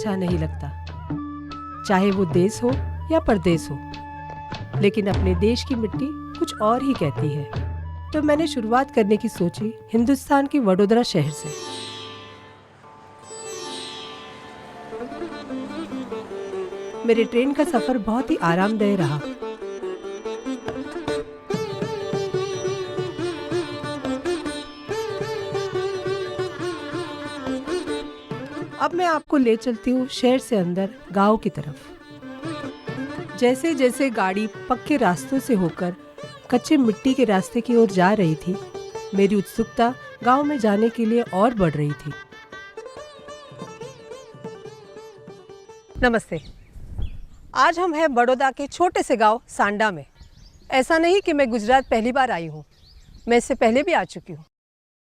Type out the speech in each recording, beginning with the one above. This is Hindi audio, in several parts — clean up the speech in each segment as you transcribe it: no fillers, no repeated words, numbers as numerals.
अच्छा नहीं लगता, चाहे वो देश हो या परदेश हो। लेकिन अपने देश की मिट्टी कुछ और ही कहती है। तो मैंने शुरुआत करने की सोची हिंदुस्तान के वडोदरा शहर से। मेरे ट्रेन का सफर बहुत ही आरामदायक रहा। अब मैं आपको ले चलती हूँ शहर से अंदर गांव की तरफ। जैसे जैसे गाड़ी पक्के रास्तों से होकर कच्चे मिट्टी के रास्ते की ओर जा रही थी, मेरी उत्सुकता गांव में जाने के लिए और बढ़ रही थी। नमस्ते। आज हम हैं बड़ौदा के छोटे से गांव सांडा में। ऐसा नहीं कि मैं गुजरात पहली बार आई हूँ, मैं इससे पहले भी आ चुकी हूँ,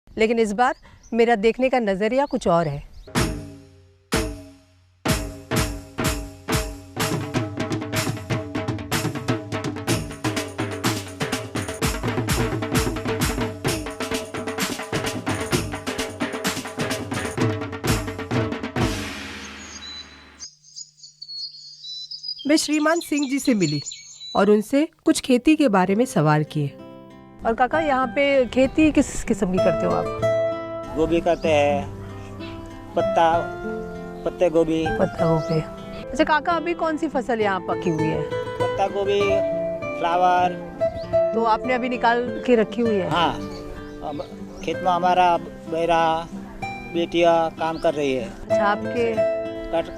लेकिन इस बार मेरा देखने का नज़रिया कुछ और है। मैं श्रीमान सिंह जी से मिली और उनसे कुछ खेती के बारे में सवाल किए। और काका, यहाँ पे खेती किस किस्म की करते हो आप? गोभी करते हैं, पत्ते गोभी। पत्ता गोभी। अच्छा काका, अभी कौन सी फसल यहाँ पकी हुई है? पत्ता गोभी, फ्लावर। तो आपने अभी निकाल के रखी हुई है? हाँ, अब खेत में हमारा बेरा बेटियाँ काम कर रही है। अच्छा, आपके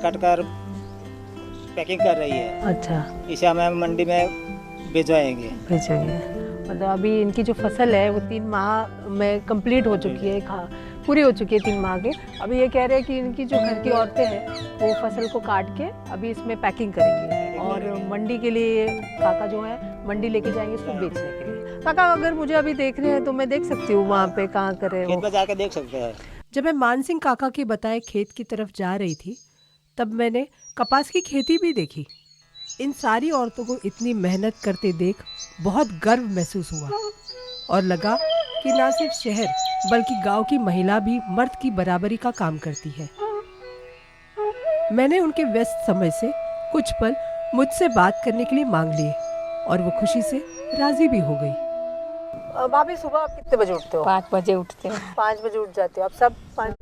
कट कर पैकिंग कर रही है। अच्छा, इसे हमें मंडी में भिजवाएंगे। मतलब अभी इनकी जो फसल है वो 3 माह में कंप्लीट हो चुकी है, पूरी हो चुकी है 3 माह के। अभी ये कह रहे हैं कि इनकी जो घर की औरतें हैं वो फसल को काट के अभी इसमें पैकिंग करेंगी और मंडी के लिए काका जो है मंडी लेके जाएंगे इसको बेचने के लिए। काका, अगर मुझे अभी देखने हैं तो मैं देख सकती हूँ वहाँ पे कहाँ करे खेत में जाके देख सकते हैं। जब मैं मानसिंह काका के बताए खेत की तरफ जा रही थी तब मैंने कपास की खेती भी देखी। इन सारी औरतों को इतनी मेहनत करते देख बहुत गर्व महसूस हुआ और लगा कि ना सिर्फ शहर बल्कि गांव की महिला भी मर्द की बराबरी का काम करती है। मैंने उनके व्यस्त समय से कुछ पल मुझसे बात करने के लिए मांग लिए और वो खुशी से राजी भी हो गई। भाभी, सुबह आप कितने बजे उठते हो? 5 बजे उठते हैं। 5 बजे उठ जाते हो आप? सब 5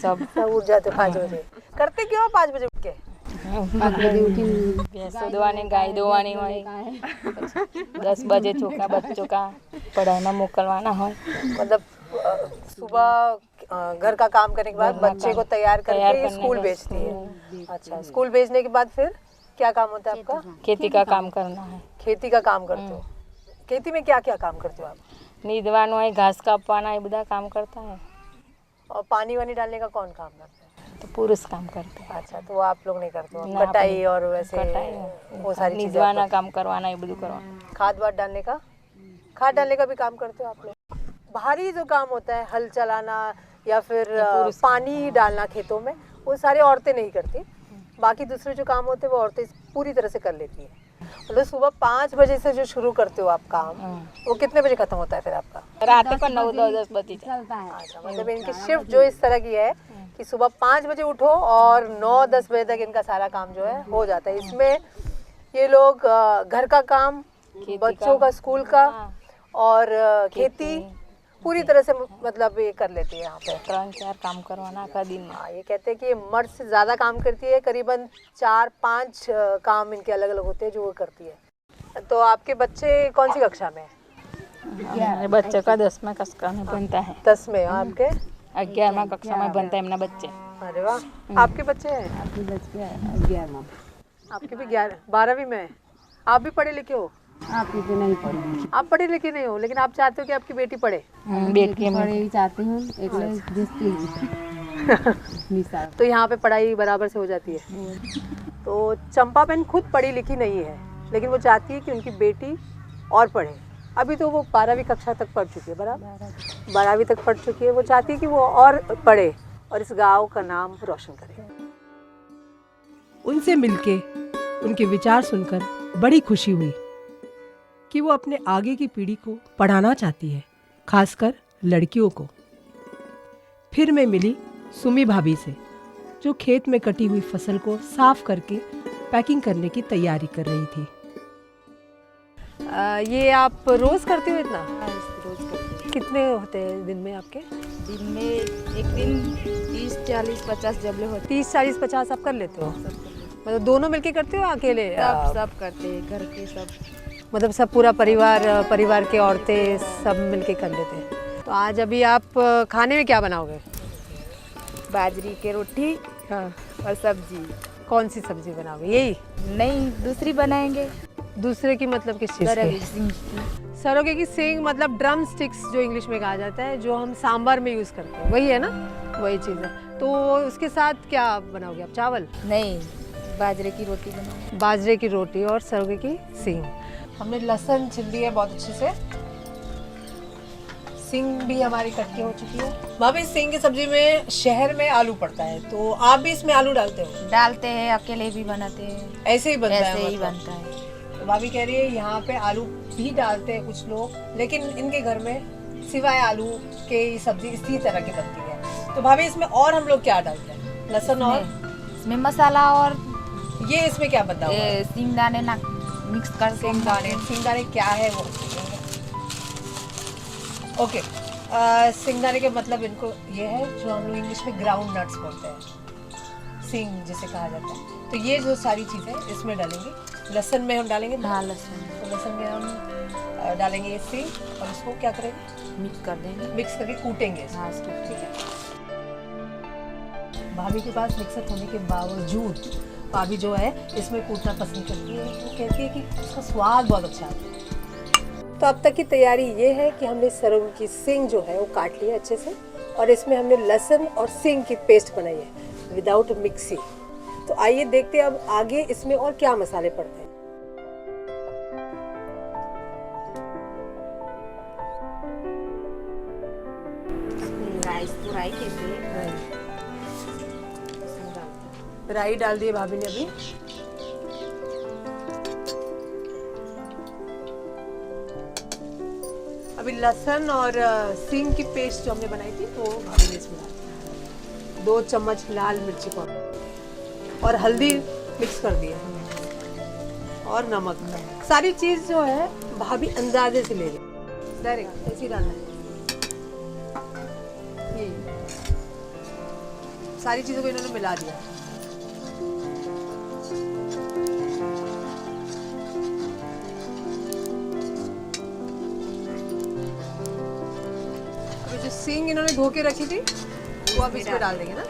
सब उठ जाते हो 5 बजे? करते क्यों 5 बजे उठ के? 5 बजे उठी भैंसों धोवानी, गाय धोवानी હોય, 10 बजे छोकरा बच्चों का पढ़ाना मोकलवाना હોય। मतलब सुबह घर का काम करने के बाद बच्चे को तैयार करके स्कूल भेजती है। अच्छा, स्कूल भेजने के बाद फिर क्या काम होता है आपका? खेती का काम करना है। खेती का काम करते हो? खेती में क्या क्या काम करते हो आप? नींदवाना है, घास कापवाना है, બધા काम करता है। और पानी वानी डालने का कौन काम करता है? तो पुरुष काम करते हैं। अच्छा, तो वो आप लोग नहीं करते हो? ना, कटाई और वैसे वो सारी चीजें? नींदवाना काम करवाना है, બધું करवाना। खाद वाद डालने का? खाद डालने का भी काम करते हो आप लोग? भारी जो काम होता है हल चलाना या फिर पानी डालना खेतों में, वो सारी औरतें नहीं करती। बाकी दूसरे जो काम होते हैं वो औरतें पूरी तरह से कर लेती है। मतलब सुबह 5 बजे से जो शुरू करते हो आप काम, वो कितने बजे खत्म होता है फिर आपका? रात को 9-10 बजे चलता है। अच्छा, मतलब इनकी शिफ्ट जो इस तरह की है कि सुबह 5 बजे उठो और 9-10 बजे तक इनका सारा काम जो है हो जाता है। इसमें ये लोग घर का काम, बच्चों का स्कूल का और खेती पूरी तरह से मतलब ये कर लेती है यहाँ पे। 3-4 काम करवाना का दिन में। ये कहते हैं कि ये मर्द से ज़्यादा काम करती है, करीबन 4-5 काम इनके अलग अलग होते हैं जो वो करती है। तो आपके बच्चे कौन सी कक्षा में है? बच्चे का 10वीं कक्षा में बनता है। 10 में? आपके 11वीं कक्षा में बनता है अपना बच्चे। अरे वाह, आपके बच्चे हैं? आपके बच्चे 11वीं। आपके भी 12वीं में है? आप भी पढ़े लिखे हो? आप तो नहीं पढ़ी। आप पढ़े लिखे नहीं हो, लेकिन आप चाहते हो कि आपकी बेटी पढ़े? बेटी पढ़े ही चाहती हूँ, तो यहाँ पे पढ़ाई बराबर से हो जाती है। तो चंपा बहन खुद पढ़ी लिखी नहीं है, लेकिन वो चाहती है कि उनकी बेटी और पढ़े। अभी तो वो 12वीं कक्षा तक पढ़ चुकी है, बराबर 12वीं तक पढ़ चुकी है। वो चाहती है कि वो और पढ़े और इस गांव का नाम रोशन करे। उनसे मिलके, उनके विचार सुनकर बड़ी खुशी हुई कि वो अपने आगे की पीढ़ी को पढ़ाना चाहती है, खासकर लड़कियों को। फिर मैं मिली सुमी भाभी से जो खेत में कटी हुई फसल को साफ करके पैकिंग करने की तैयारी कर रही थी। ये आप रोज करते हो इतना? रोज करते कितने होते हैं दिन में आपके? हैं। दिन में एक दिन 30, 40, 50 जबले होते 30, 40, 50 आप कर लेते हो? हैं। सब करते हैं। मतलब दोनों मिलके करते हो अकेले? सब करते हैं, घर के सब। मतलब सब पूरा परिवार के औरतें सब मिलके कर लेते हैं। तो आज अभी आप खाने में क्या बनाओगे? बाजरी के रोटी हाँ। और सब्जी। कौन सी सब्जी बनाओगे? यही? नहीं, दूसरी बनाएंगे। दूसरे की मतलब किस चीज़ सरोगे की? सिंग की। सरोगे की सींग मतलब ड्रम स्टिक्स जो इंग्लिश में कहा जाता है, जो हम सांभर में यूज़ करते हैं, वही है ना? वही चीज़ है। तो उसके साथ क्या बनाओगे आप? चावल? नहीं, बाजरे की रोटी बनाओगे। बाजरे की रोटी और सरोगे की सींग। हमने लहसुन छिल ली है बहुत अच्छे से। सींग भी हमारी कट के हो चुकी है। भाभी, सींग की सब्जी में शहर में आलू पड़ता है, तो आप भी इसमें आलू डालते हो? डालते हैं, अकेले भी बनाते हैं। ऐसे ही बनता है? ऐसे ही मतलब? बनता है। तो भाभी कह रही है यहाँ पे आलू भी डालते हैं कुछ लोग, लेकिन इनके घर में सिवाय आलू के ये सब्जी इसी तरह की बनती है। तो भाभी इसमें और हम लोग क्या डालते हैं? लहसुन और इसमें मसाला और ये इसमें क्या बता हुआ है? सिंगदाने ना मिक्स कर सिंगदाने क्या है वो? ओके, सिंगदाने के मतलब इनको ये है जो हम लोग इंग्लिश में ग्राउंड नट्स बोलते हैं, सिंग जिसे कहा जाता है। तो ये जो सारी चीज़ें इसमें डालेंगे। लहसुन में हम डालेंगे? हाँ, लहसुन तो लहसुन में हम डालेंगे ये सिंग और इसको क्या करेंगे? मिक्स कर देंगे। मिक्स करके कूटेंगे। हाँ, इसको ठीक है। भाभी के पास मिक्सर होने के बावजूद भाभी जो है इसमें कूटना पसंद करती है। वो कहती है कि उसका स्वाद बहुत अच्छा आता है। तो अब तक की तैयारी ये है कि हमने सरसों की सींग जो है वो काट ली है अच्छे से, और इसमें हमने लहसुन और सींग की पेस्ट बनाई है विदाउट मिक्सी। तो आइए देखते हैं अब आगे इसमें और क्या मसाले पड़ते हैं। राई कैसे? राई डाल दिए भाभी ने अभी। अभी लहसुन और सींग की पेस्ट जो हमने बनाई थी तो भाभी ने इसमें डाल दी। 2 चम्मच लाल मिर्ची पाउडर और हल्दी मिक्स कर दिया और नमक। सारी चीज जो है भाभी अंदाजे से ले रही, डायरेक्ट ऐसे ही डालना है। ये सारी चीजों को इन्होंने मिला दिया। जो सींग इन्होंने धो के रखी थी वो अब इसमें डाल देंगे ना।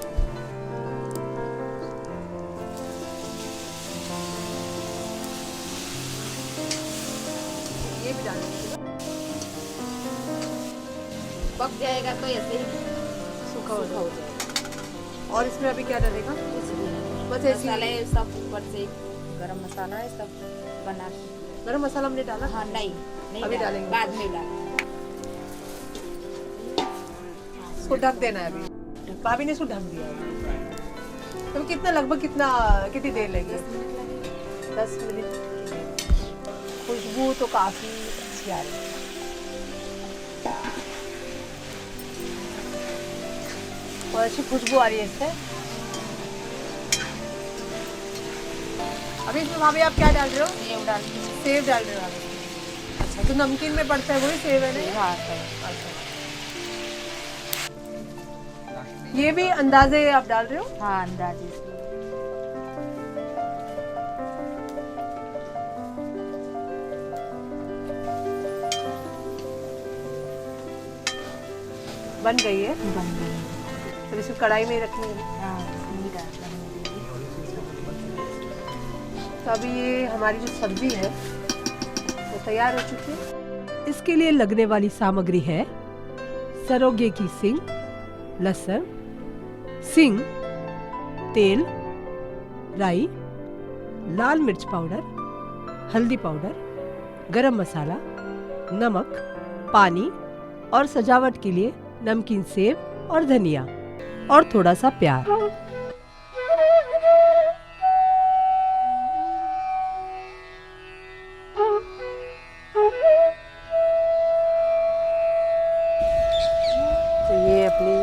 ये भी डाल देंगे। पक जाएगा तो ऐसे ही सूखा हो जाएगा। और इसमें अभी क्या डालेगा? बस ऐसे मसाले ही। सब ऊपर से गरम मसाला है सब बना। गरम मसाला हमने डाला? हाँ, नहीं अभी डालेंगे। बाद में डालेंगे। इसको ढक देना है अभी। भाभी ने इसको ढक दिया है। तो कितना लगभग कितनी देर लगेगी? 10 मिनट। खुशबू तो काफी अच्छी आ रही है। और अच्छी खुशबू आ रही है इससे। अभी इसमें भाभी आप क्या डाल रहे हो? सेव डाल दीजिए। सेव डाल रहे हो आप? अच्छा, तो नमकीन में पड़ता है वही सेव है ना? हाँ, अच्छा। ये भी अंदाजे आप डाल रहे हो? हाँ, अंदाजे से। बन गई है? बन गई। तो इसे कढ़ाई में ही रखेंगे। हाँ, इसमें डाल देंगे। तो अभी ये हमारी जो सब्जी है वो तैयार हो चुकी है। इसके लिए लगने वाली सामग्री है सरोगे की सींग, लहसुन, सींग, तेल, राई, लाल मिर्च पाउडर, हल्दी पाउडर, गरम मसाला, नमक, पानी और सजावट के लिए नमकीन सेव और धनिया और थोड़ा सा प्याज। तो ये अपनी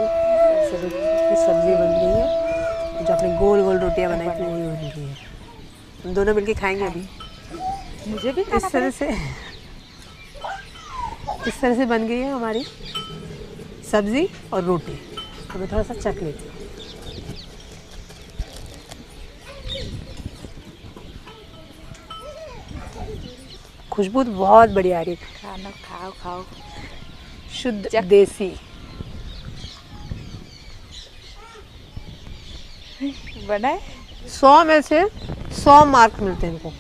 सब्जी बन गई है जो आपने बन गई है, हम दोनों मिलके खाएंगे अभी। मुझे भी इस तरह से बन गई है हमारी सब्जी और रोटी। तो मैं थोड़ा सा चख लेती हूँ। खुशबू तो बहुत बढ़िया आ रही है, खाना खाओ खाओ। शुद्ध देसी। बना है 100 में से 100 मार्क मिलते हैं इनको,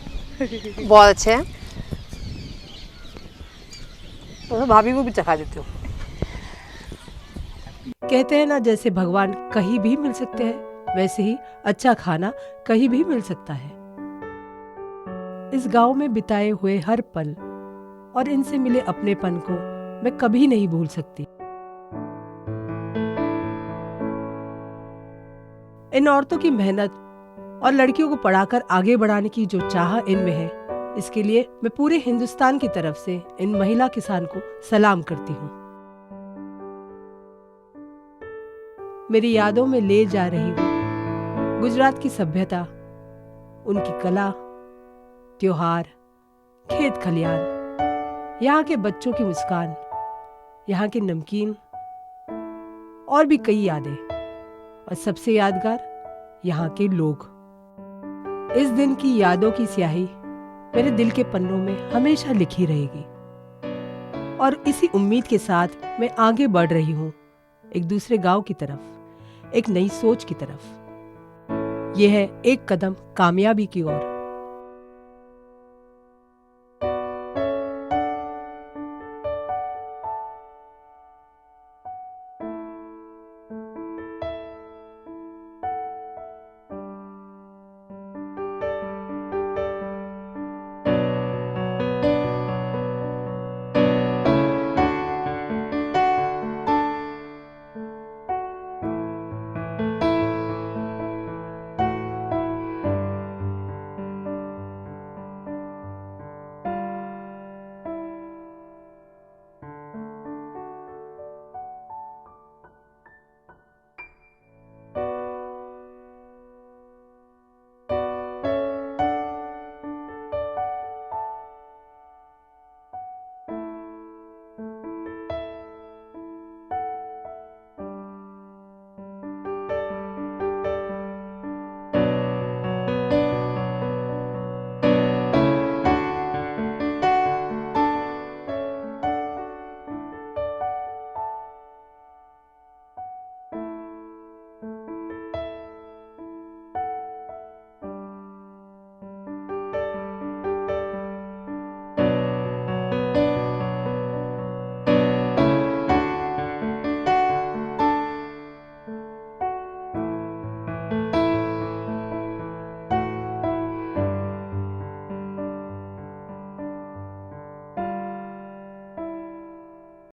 बहुत अच्छे हैं। तो भाभी को भी चखा देती हूँ। कहते हैं ना, जैसे भगवान कहीं भी मिल सकते हैं, वैसे ही अच्छा खाना कहीं भी मिल सकता है। इस गांव में बिताए हुए हर पल और इनसे मिले अपनेपन को मैं कभी नहीं भूल सकती। इन औरतों की मेहनत और लड़कियों को पढ़ाकर आगे बढ़ाने की जो चाह इनमें है, इसके लिए मैं पूरे हिंदुस्तान की तरफ से इन महिला किसान को सलाम करती हूँ। मेरी यादों में ले जा रही हूँ गुजरात की सभ्यता, उनकी कला, त्योहार, खेत खलियान, यहाँ के बच्चों की मुस्कान, यहाँ के नमकीन और भी कई यादें, और सबसे यादगार यहाँ के लोग। इस दिन की यादों की स्याही मेरे दिल के पन्नों में हमेशा लिखी रहेगी। और इसी उम्मीद के साथ मैं आगे बढ़ रही हूँ एक दूसरे गांव की तरफ, एक नई सोच की तरफ। यह है एक कदम कामयाबी की ओर।